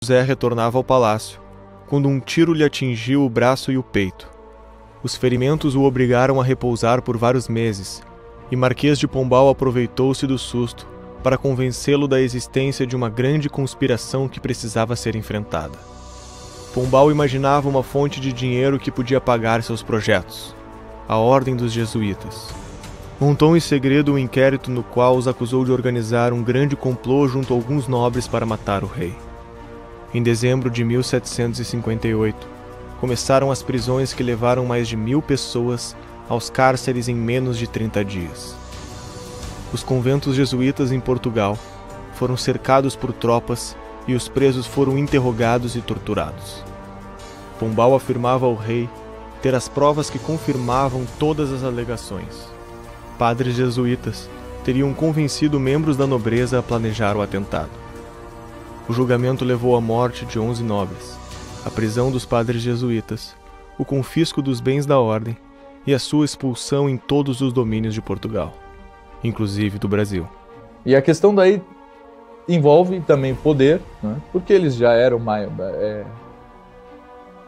José retornava ao palácio, quando um tiro lhe atingiu o braço e o peito. Os ferimentos o obrigaram a repousar por vários meses, e Marquês de Pombal aproveitou-se do susto para convencê-lo da existência de uma grande conspiração que precisava ser enfrentada. Pombal imaginava uma fonte de dinheiro que podia pagar seus projetos: a Ordem dos Jesuítas. Montou em segredo um inquérito no qual os acusou de organizar um grande complô junto a alguns nobres para matar o rei. Em dezembro de 1758, começaram as prisões que levaram mais de 1000 pessoas aos cárceres em menos de 30 dias. Os conventos jesuítas em Portugal foram cercados por tropas e os presos foram interrogados e torturados. Pombal afirmava ao rei ter as provas que confirmavam todas as alegações. Padres jesuítas teriam convencido membros da nobreza a planejar o atentado. O julgamento levou à morte de 11 nobres, a prisão dos padres jesuítas, o confisco dos bens da ordem e a sua expulsão em todos os domínios de Portugal, inclusive do Brasil. E a questão daí envolve também poder, né? Porque eles já eram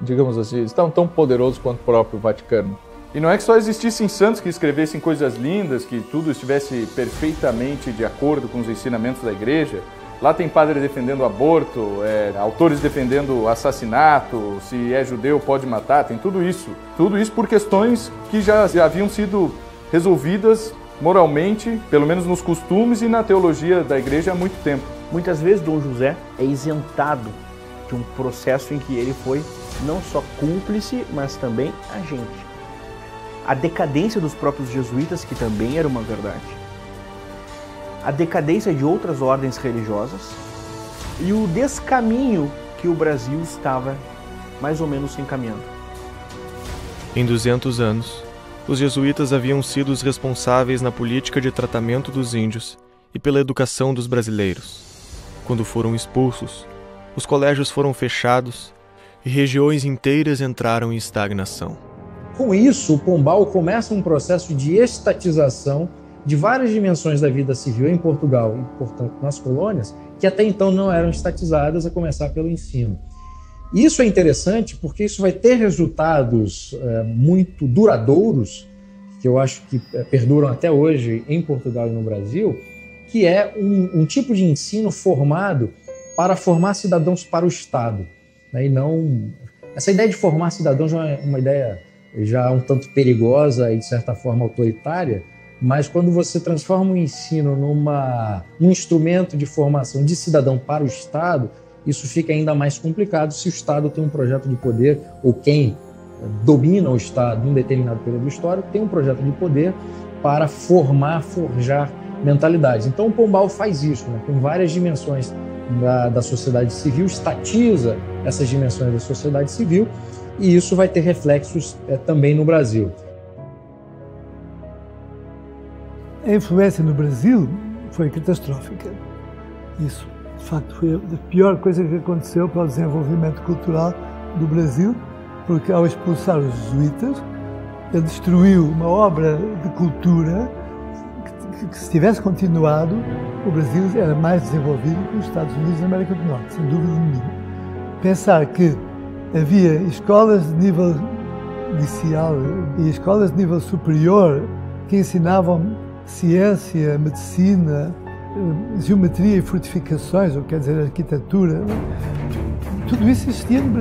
digamos assim, estavam tão poderosos quanto o próprio Vaticano. E não é que só existissem santos que escrevessem coisas lindas, que tudo estivesse perfeitamente de acordo com os ensinamentos da igreja. Lá tem padre defendendo o aborto, autores defendendo o assassinato, se é judeu pode matar, tem tudo isso. Tudo isso por questões que já haviam sido resolvidas moralmente, pelo menos nos costumes e na teologia da igreja há muito tempo. Muitas vezes Dom José é isentado de um processo em que ele foi não só cúmplice, mas também agente. A decadência dos próprios jesuítas, que também era uma verdade. A decadência de outras ordens religiosas e o descaminho que o Brasil estava mais ou menos se encaminhando. Em 200 anos, os jesuítas haviam sido os responsáveis na política de tratamento dos índios e pela educação dos brasileiros. Quando foram expulsos, os colégios foram fechados e regiões inteiras entraram em estagnação. Com isso, o Pombal começa um processo de estatização de várias dimensões da vida civil em Portugal e, portanto, nas colônias, que até então não eram estatizadas, a começar pelo ensino. Isso é interessante porque isso vai ter resultados muito duradouros, que eu acho que perduram até hoje em Portugal e no Brasil, que é um tipo de ensino formado para formar cidadãos para o Estado. Né? E não... Essa ideia de formar cidadãos já é uma ideia já um tanto perigosa e, de certa forma, autoritária, mas quando você transforma o ensino num instrumento de formação de cidadão para o Estado, isso fica ainda mais complicado se o Estado tem um projeto de poder, ou quem domina o Estado em um determinado período histórico tem um projeto de poder para forjar mentalidades. Então o Pombal faz isso, né? Com várias dimensões da sociedade civil, estatiza essas dimensões da sociedade civil, e isso vai ter reflexos também no Brasil. A influência no Brasil foi catastrófica. Isso, de facto, foi a pior coisa que aconteceu para o desenvolvimento cultural do Brasil, porque ao expulsar os jesuítas, ele destruiu uma obra de cultura que se tivesse continuado, o Brasil era mais desenvolvido que os Estados Unidos da América do Norte, sem dúvida nenhuma. Pensar que havia escolas de nível inicial e escolas de nível superior que ensinavam ciência, medicina, geometria e fortificações, ou quer dizer, arquitetura, tudo isso existia no Brasil.